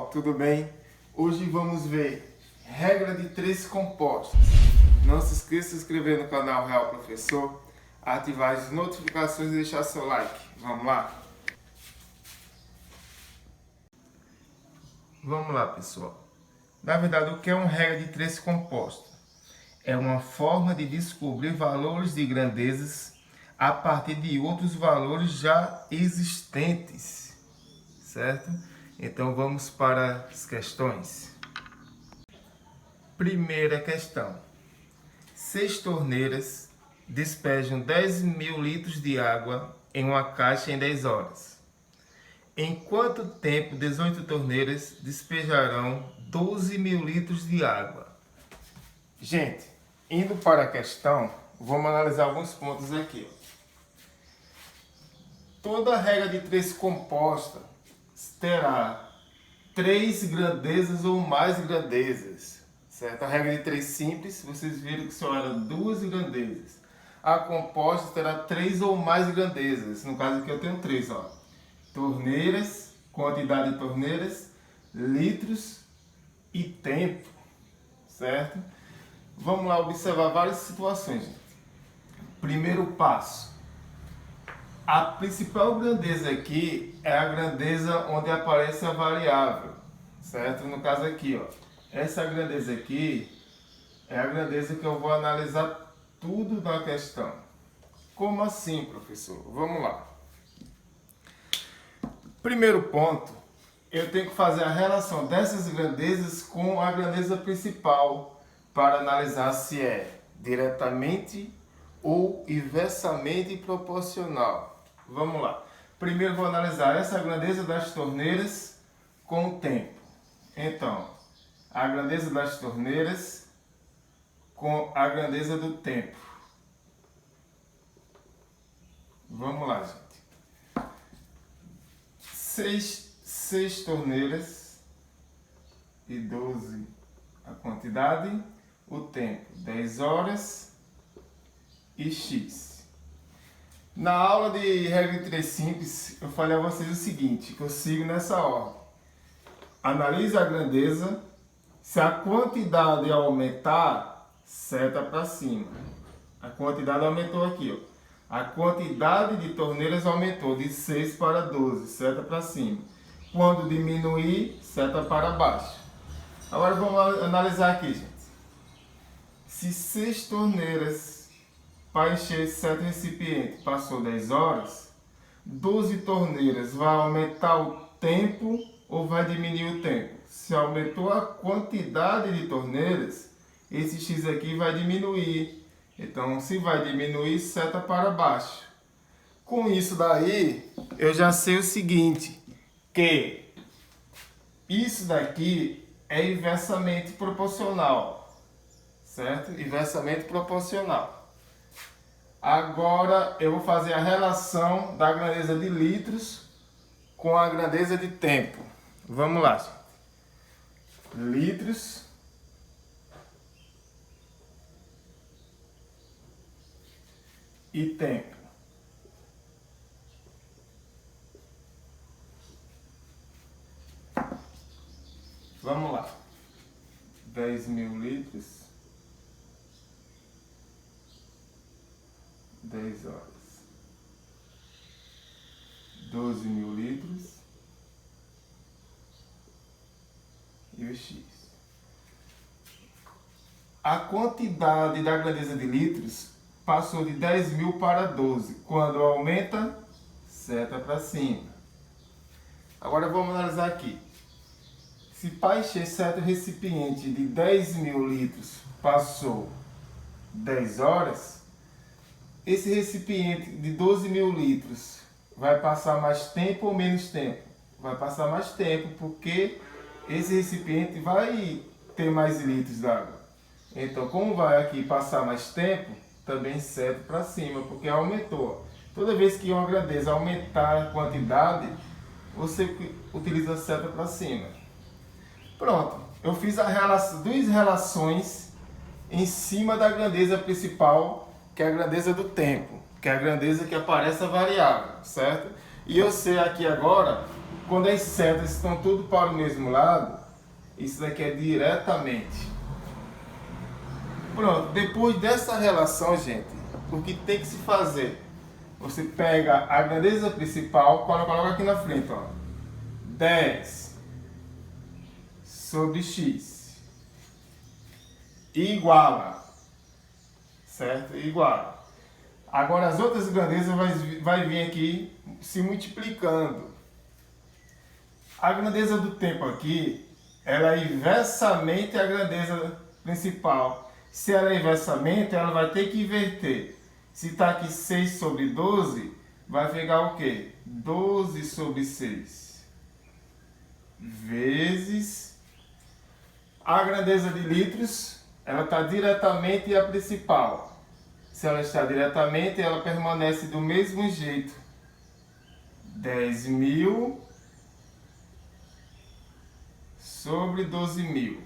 pessoal, tudo bem? Hoje vamos ver regra de três compostos. Não se esqueça de se inscrever no canal Real Professor, ativar as notificações e deixar seu like. Vamos lá? Vamos lá, pessoal. Na verdade, o que é uma regra de três compostos? É uma forma de descobrir valores de grandezas a partir de outros valores já existentes, certo? Então vamos para as questões. Primeira questão. 6 torneiras despejam 10.000 litros de água em uma caixa em 10 horas. Em quanto tempo 18 torneiras despejarão 12.000 litros de água? Gente, indo para a questão, vamos analisar alguns pontos aqui. Toda regra de três composta terá 3 grandezas ou mais grandezas, certo? A regra de 3 simples, vocês viram que só eram 2 grandezas. A composta terá 3 ou mais grandezas, no caso aqui eu tenho 3, ó. Torneiras, quantidade de torneiras, litros e tempo, certo? Vamos lá observar várias situações, gente. Primeiro passo. A principal grandeza aqui é a grandeza onde aparece a variável, certo? No caso aqui, ó, essa grandeza aqui é a grandeza que eu vou analisar tudo na questão. Como assim, professor? Vamos lá. Primeiro ponto, eu tenho que fazer a relação dessas grandezas com a grandeza principal para analisar se é diretamente ou inversamente proporcional. Vamos lá. Primeiro vou analisar essa grandeza das torneiras com o tempo. Então, a grandeza das torneiras com a grandeza do tempo. Vamos lá, gente. 6 torneiras e 12 a quantidade, o tempo 10 horas e x. Na aula de regra de 3 simples, eu falei a vocês o seguinte, que eu sigo nessa ordem. Analise a grandeza, se a quantidade aumentar, seta para cima. A quantidade aumentou aqui, ó. A quantidade de torneiras aumentou de 6 para 12, seta para cima. Quando diminuir, seta para baixo. Agora vamos analisar aqui, gente. Se 6 torneiras para encher 7 recipientes passou 10 horas, 12 torneiras vai aumentar o tempo ou vai diminuir o tempo? Se aumentou a quantidade de torneiras, esse x aqui vai diminuir. Então, se vai diminuir, seta para baixo. Com isso daí, eu já sei o seguinte, que isso daqui é inversamente proporcional, certo? Inversamente proporcional. Agora eu vou fazer a relação da grandeza de litros com a grandeza de tempo. Vamos lá, gente. Litros e tempo. Vamos lá. 10.000 litros. 10 horas. 12.000 litros. E o x. A quantidade da grandeza de litros passou de 10.000 para 12. Quando aumenta, seta para cima. Agora vamos analisar aqui. Se para encher certo recipiente de 10.000 litros passou 10 horas, esse recipiente de 12.000 litros vai passar mais tempo ou menos tempo? Vai passar mais tempo, porque esse recipiente vai ter mais litros d'água. Então, como vai aqui passar mais tempo, também seta para cima, porque aumentou. Toda vez que uma grandeza aumentar a quantidade, você utiliza a seta para cima. Pronto, eu fiz duas relações em cima da grandeza principal, que é a grandeza do tempo, que é a grandeza que aparece a variável, certo? E eu sei aqui agora Quando as setas estão tudo para o mesmo lado, isso daqui é diretamente. Pronto, depois dessa relação, gente, o que tem que se fazer? Você pega a grandeza principal, coloca aqui na frente, ó. 10 sobre x. Iguala. Certo? Iguala. Agora as outras grandezas vai vir aqui se multiplicando. A grandeza do tempo aqui, ela é inversamente a grandeza principal. Se ela é inversamente, ela vai ter que inverter. Se está aqui 6 sobre 12, vai pegar o quê? 12 sobre 6. Vezes a grandeza de litros, ela está diretamente a principal. Se ela está diretamente, ela permanece do mesmo jeito. 10.000 sobre 12.000.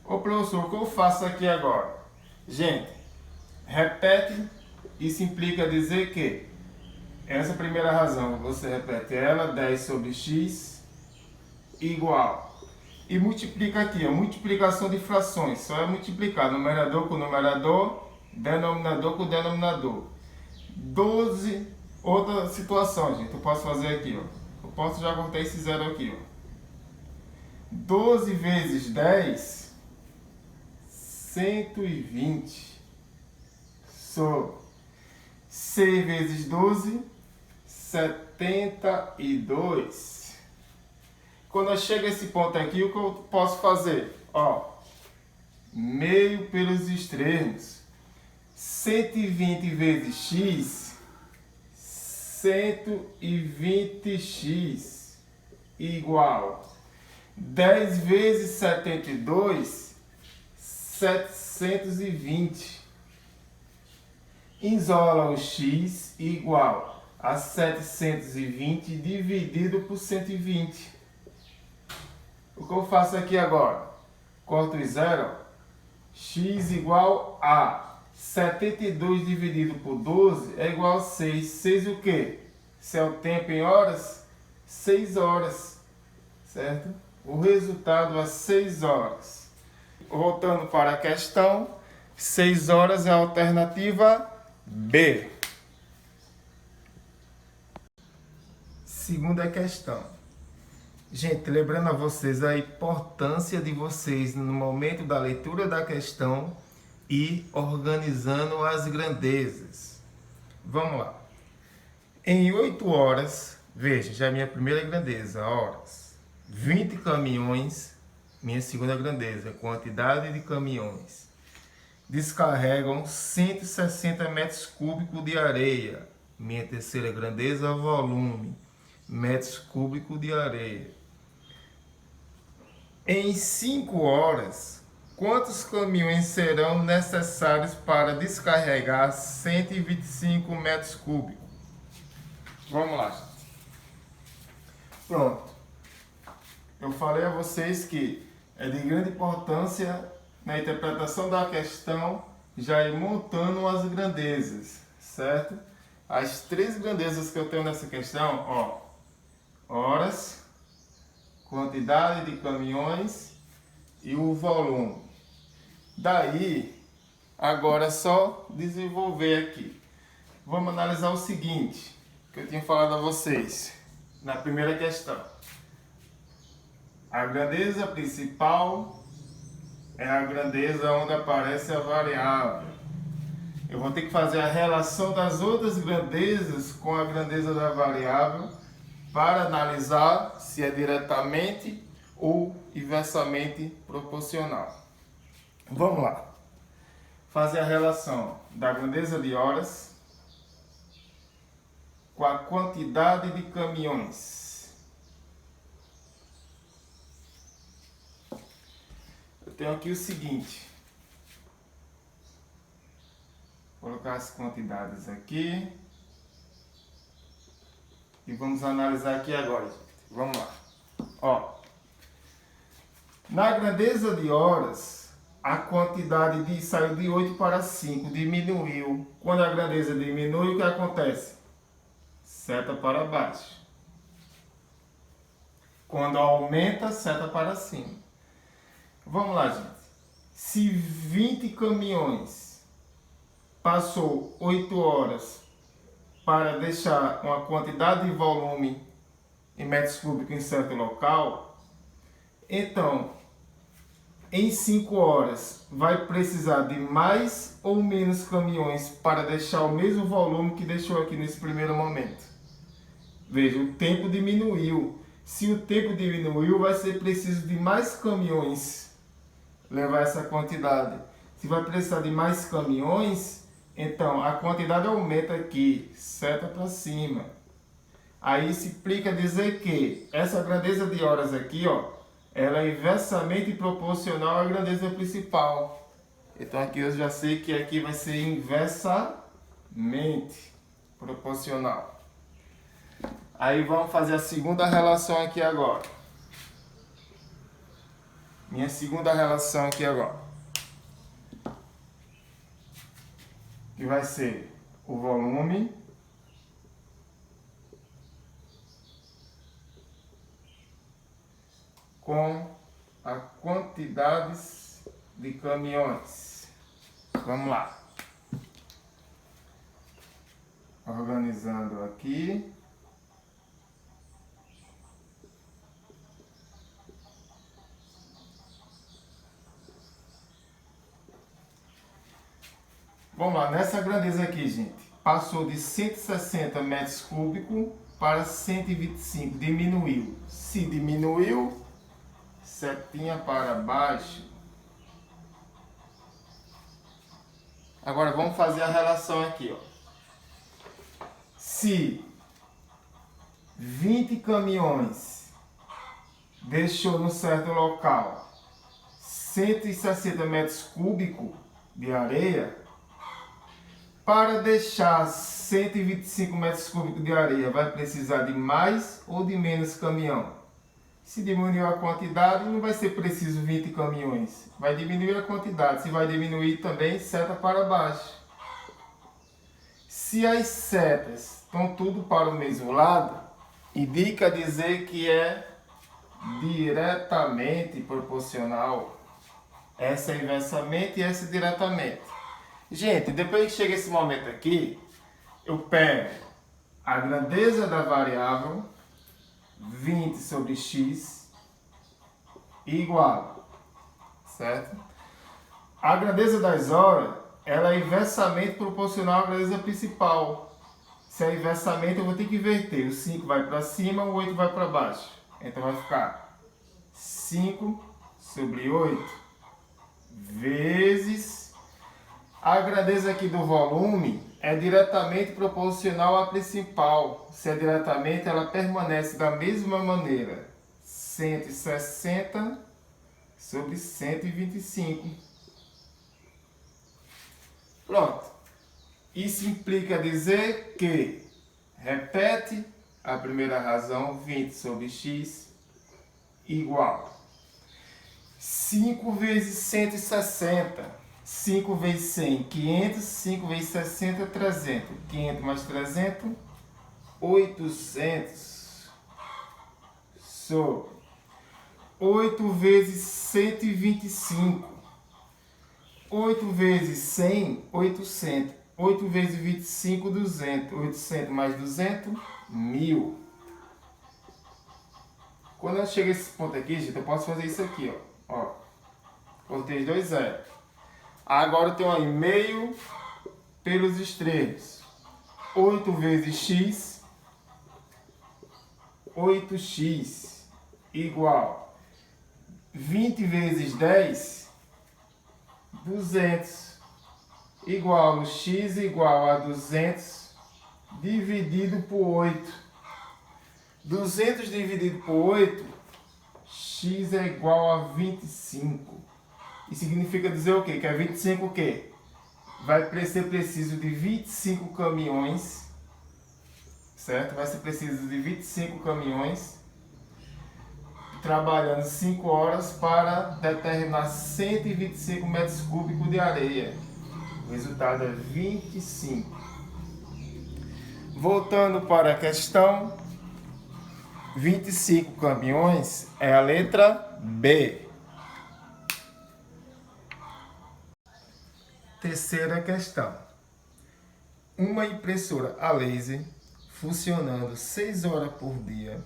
Ô professor, o que eu faço aqui agora? Gente, repete, isso implica dizer que essa primeira razão, você repete ela, 10 sobre x igual. E multiplica aqui, a multiplicação de frações, só é multiplicar numerador com numerador, denominador com denominador. 12, outra situação, gente, eu posso fazer aqui, ó. Eu posso já cortar esse zero aqui, ó. 12 vezes 10, 120. Sobre 6 vezes 12, 72. Quando eu chego a esse ponto aqui, o que eu posso fazer? Ó, meio pelos extremos. 120 vezes x, 120x igual 10 vezes 72, 720. Isola o x igual a 720 dividido por 120. O que eu faço aqui agora? Corto o zero. X igual a 72 dividido por 12 é igual a 6. 6 o quê? Se é o tempo em horas, 6 horas. Certo? O resultado é 6 horas. Voltando para a questão, 6 horas é a alternativa B. Segunda questão. Gente, lembrando a vocês a importância de vocês no momento da leitura da questão e organizando as grandezas. Vamos lá. Em 8 horas, veja, já é a minha primeira grandeza, horas. 20 caminhões, minha segunda grandeza, quantidade de caminhões. Descarregam 160 metros cúbicos de areia. Minha terceira grandeza, volume, metros cúbicos de areia. Em 5 horas, quantos caminhões serão necessários para descarregar 125 metros cúbicos? Vamos lá, gente. Pronto. Eu falei a vocês que é de grande importância na interpretação da questão já ir montando as grandezas, certo? As 3 grandezas que eu tenho nessa questão, ó, horas, quantidade de caminhões e o volume. Daí, agora é só desenvolver aqui. Vamos analisar o seguinte, que eu tinha falado a vocês na primeira questão. A grandeza principal é a grandeza onde aparece a variável. Eu vou ter que fazer a relação das outras grandezas com a grandeza da variável para analisar se é diretamente ou inversamente proporcional. Vamos lá. Fazer a relação da grandeza de horas com a quantidade de caminhões. Eu tenho aqui o seguinte. Vou colocar as quantidades aqui. E vamos analisar aqui agora, gente. Vamos lá. Ó, na grandeza de horas, a quantidade saiu de 8 para 5, diminuiu. Quando a grandeza diminui, o que acontece? Seta para baixo. Quando aumenta, seta para cima. Vamos lá, gente. Se 20 caminhões passou 8 horas para deixar uma quantidade de volume em metros cúbicos em certo local, então, em 5 horas, vai precisar de mais ou menos caminhões para deixar o mesmo volume que deixou aqui nesse primeiro momento. Veja, o tempo diminuiu. Se o tempo diminuiu, vai ser preciso de mais caminhões levar essa quantidade. Se vai precisar de mais caminhões, então a quantidade aumenta aqui, seta para cima. Aí se implica dizer que essa grandeza de horas aqui, ó, ela é inversamente proporcional à grandeza principal. Então aqui eu já sei que aqui vai ser inversamente proporcional. Aí vamos fazer a segunda relação aqui agora. Minha segunda relação aqui agora. Que vai ser o volume com a quantidades de caminhões. Vamos lá. Organizando aqui. Vamos lá, nessa grandeza aqui, gente, passou de 160 metros cúbicos para 125, diminuiu. Se diminuiu, setinha para baixo. Agora vamos fazer a relação aqui, ó. Se 20 caminhões deixou no certo local 160 metros cúbicos de areia, para deixar 125 metros cúbicos de areia, vai precisar de mais ou de menos caminhão? Se diminuir a quantidade, não vai ser preciso 20 caminhões. Vai diminuir a quantidade. Se vai diminuir também, seta para baixo. Se as setas estão tudo para o mesmo lado, indica dizer que é diretamente proporcional. Essa é inversamente e essa é diretamente. Gente, depois que chega esse momento aqui, eu pego a grandeza da variável 20 sobre x igual, certo? A grandeza das horas, ela é inversamente proporcional à grandeza principal. Se é inversamente, eu vou ter que inverter. O 5 vai para cima, o 8 vai para baixo. Então vai ficar 5 sobre 8 vezes... A grandeza aqui do volume é diretamente proporcional à principal. Se é diretamente, ela permanece da mesma maneira. 160 sobre 125. Pronto. Isso implica dizer que, repete a primeira razão, 20 sobre x igual 5 vezes 160. 5 vezes 100, 500, 5 vezes 60, 300. 500 mais 300, 800. Sobre 8 vezes 125. 8 vezes 100, 800. 8 vezes 25, 200. 800 mais 200, 1000. Quando eu chego a esse ponto aqui, gente, eu posso fazer isso aqui, ó. Cortei 2 zeros. Agora eu tenho aí meio pelos extremos. 8 vezes x, 8x, igual 20 vezes 10, 200, igual x igual a 200 dividido por 8. 200 dividido por 8, x é igual a 25. E significa dizer o quê? Que é 25 o quê? Vai ser preciso de 25 caminhões, certo? Vai ser preciso de 25 caminhões, trabalhando 5 horas para determinar 125 metros cúbicos de areia. O resultado é 25. Voltando para a questão, 25 caminhões é a letra B. Terceira questão. Uma impressora a laser funcionando 6 horas por dia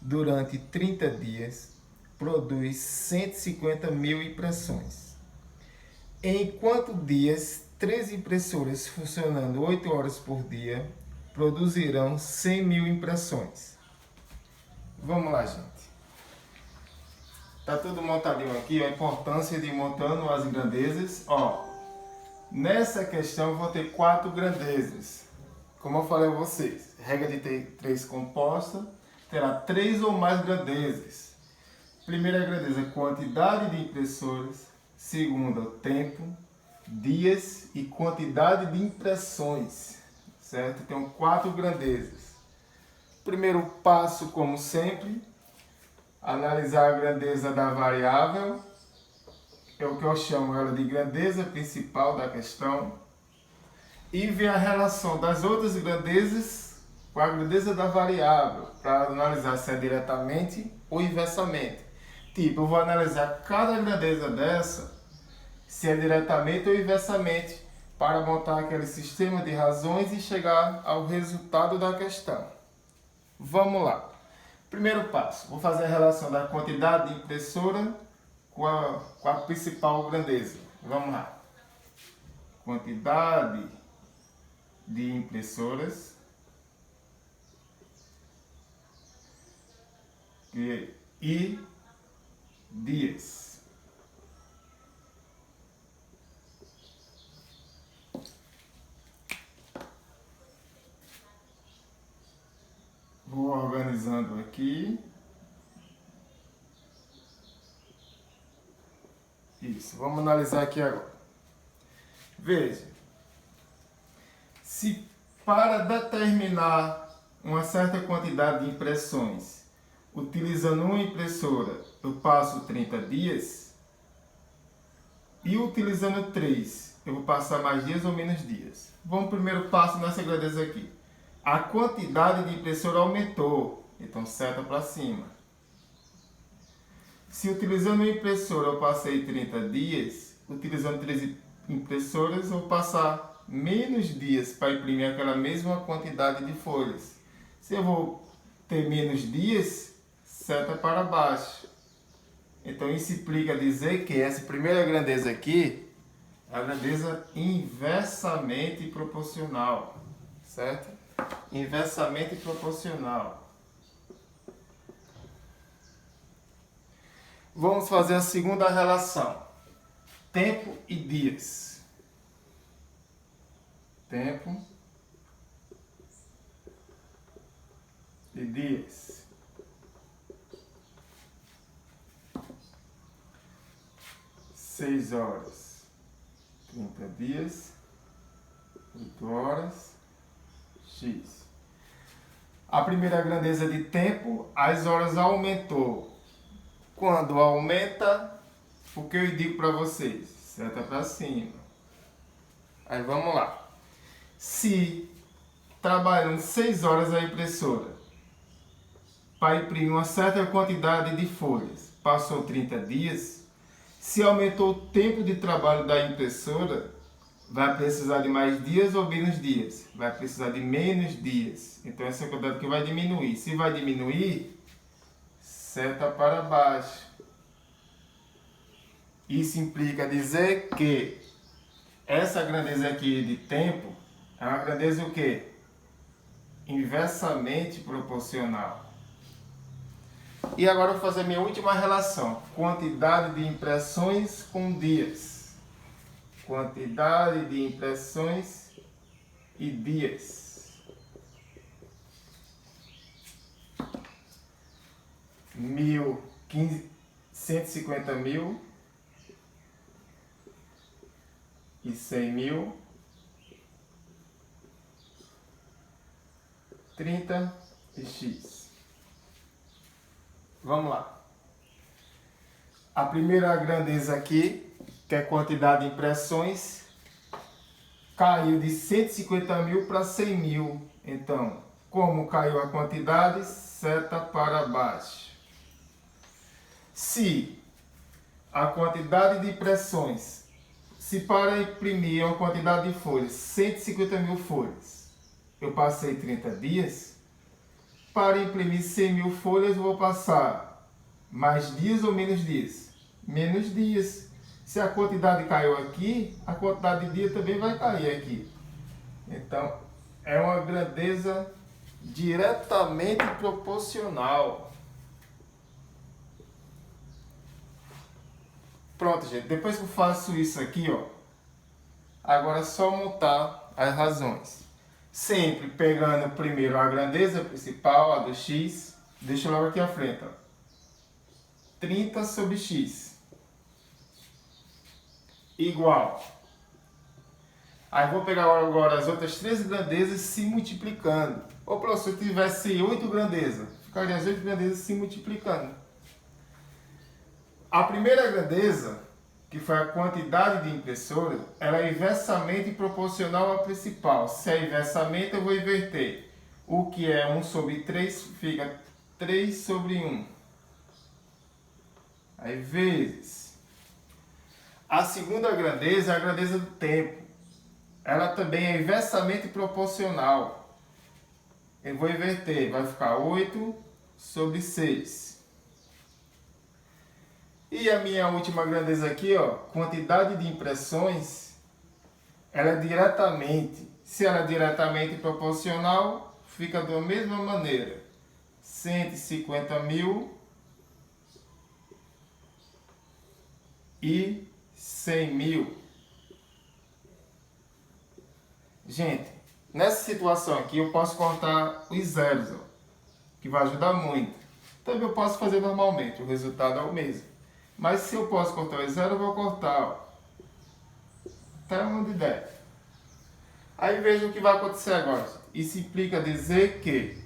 durante 30 dias produz 150 mil impressões. Em quantos dias 3 impressoras funcionando 8 horas por dia produzirão 100 mil impressões? Vamos lá, gente. Tá tudo montadinho aqui, a importância de ir montando as grandezas. Ó, nessa questão eu vou ter 4 grandezas. Como eu falei a vocês, regra de ter 3 composta, terá 3 ou mais grandezas. Primeira grandeza, quantidade de impressoras. Segunda, o tempo, dias e quantidade de impressões. Certo? Então, 4 grandezas. Primeiro passo, como sempre, analisar a grandeza da variável. É o que eu chamo ela de grandeza principal da questão. E ver a relação das outras grandezas com a grandeza da variável, para analisar se é diretamente ou inversamente. Tipo, eu vou analisar cada grandeza dessa, se é diretamente ou inversamente, para montar aquele sistema de razões e chegar ao resultado da questão. Vamos lá. Primeiro passo, vou fazer a relação da quantidade de impressora com a principal grandeza. Vamos lá. Quantidade de impressoras e dias. Vou organizando aqui. Isso, vamos analisar aqui agora. Veja, se para determinar uma certa quantidade de impressões, utilizando uma impressora, eu passo 30 dias, e utilizando 3, eu vou passar mais dias ou menos dias. Vamos primeiro passo nessa grandeza aqui. A quantidade de impressora aumentou, então seta para cima. Se utilizando uma impressora eu passei 30 dias, utilizando 3 impressoras eu vou passar menos dias para imprimir aquela mesma quantidade de folhas. Se eu vou ter menos dias, seta para baixo. Então isso implica dizer que essa primeira grandeza aqui é a grandeza inversamente proporcional, certo? Inversamente proporcional. Vamos fazer a segunda relação. Tempo e dias. Tempo e dias. Seis horas, 30 dias, 8 horas, X. A primeira grandeza de tempo, as horas aumentou. Quando aumenta, o que eu digo para vocês? Seta para cima. Aí vamos lá. Se trabalhando 6 horas a impressora para imprimir uma certa quantidade de folhas, passou 30 dias, se aumentou o tempo de trabalho da impressora, vai precisar de mais dias ou menos dias? Vai precisar de menos dias. Então essa é a quantidade que vai diminuir. Se vai diminuir, seta para baixo. Isso implica dizer que essa grandeza aqui de tempo é uma grandeza o quê? Inversamente proporcional. E agora eu vou fazer a minha última relação. Quantidade de impressões com dias. Quantidade de impressões e dias. 150 mil e 100 mil, 30 e X. Vamos lá. A primeira grandeza aqui, que é a quantidade de impressões, caiu de 150 mil para 100 mil. Então, Como caiu a quantidade, seta para baixo. Se a quantidade de impressões, se para imprimir uma quantidade de folhas, 150 mil folhas, eu passei 30 dias, para imprimir 100 mil folhas eu vou passar mais dias ou menos dias? Menos dias. Se a quantidade caiu aqui, a quantidade de dias também vai cair aqui. Então, é uma grandeza diretamente proporcional. Pronto, gente. Depois que eu faço isso aqui, ó, agora é só montar as razões. Sempre pegando primeiro a grandeza principal, a do x. Deixa logo aqui à frente, ó. 30 sobre x. Igual. Aí vou pegar agora as outras 3 grandezas se multiplicando. Ou professor, se eu tivesse 8 grandezas, ficaria as 8 grandezas se multiplicando. A primeira grandeza, que foi a quantidade de impressora, ela é inversamente proporcional à principal. Se é inversamente, eu vou inverter. O que é 1 sobre 3 fica 3 sobre 1. Aí vezes. A segunda grandeza é a grandeza do tempo. Ela também é inversamente proporcional. Eu vou inverter, vai ficar 8 sobre 6. E a minha última grandeza aqui, ó, quantidade de impressões, ela é diretamente, se ela é diretamente proporcional, fica da mesma maneira. 150 mil e 100 mil. Gente, nessa situação aqui eu posso cortar os zeros, ó, que vai ajudar muito. Também eu posso fazer normalmente, o resultado é o mesmo. Mas se eu posso cortar os zeros, eu vou cortar, ó, até onde der. Aí veja o que vai acontecer agora. Isso implica dizer que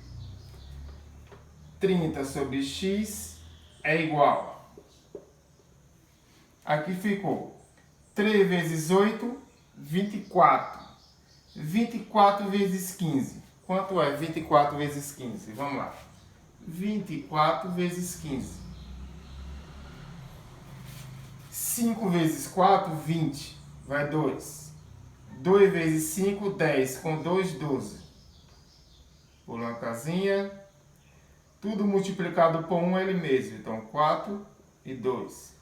30 sobre x é igual. Aqui ficou 3 vezes 8, 24. 24 vezes 15. Quanto é 24 vezes 15? Vamos lá. 24 vezes 15. 5 vezes 4, 20. Vai 2. 2 vezes 5, 10. Com 2, 12. Pula uma casinha. Tudo multiplicado por 1 é ele mesmo. Então, 4 e 2.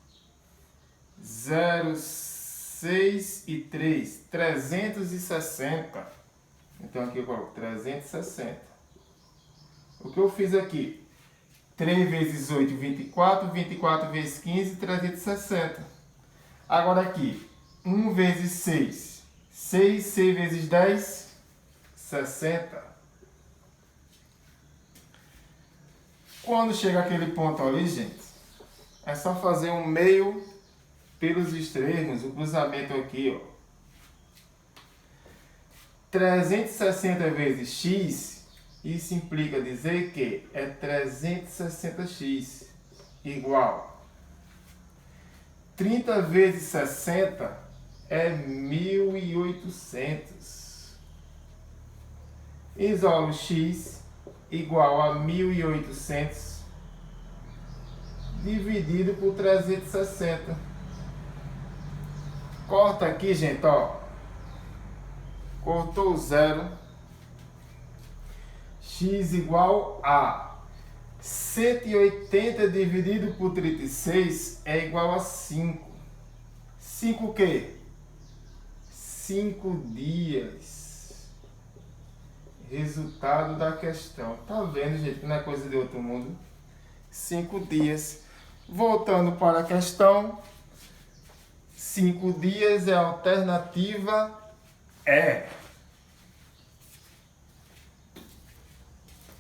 0, 6 e 3. 360. Então, aqui eu coloco 360. O que eu fiz aqui? 3 vezes 8, 24. 24 vezes 15, 360. Agora aqui, 1 vezes 6. 6 vezes 10, 60. Quando chega aquele ponto ali, gente, é só fazer um meio pelos extremos, o cruzamento aqui, ó. 360 vezes x, isso implica dizer que é 360x igual 30 vezes 60 é 1.800. Isolo x igual a 1.800 dividido por 360. Corta aqui, gente, ó. Cortou o zero. X igual a 180 dividido por 36 é igual a 5. 5 o quê? 5 dias. Resultado da questão. Tá vendo, gente, que não é coisa de outro mundo? 5 dias. Voltando para a questão. 5 dias é a alternativa E.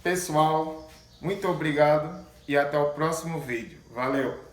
Pessoal, muito obrigado e até o próximo vídeo. Valeu!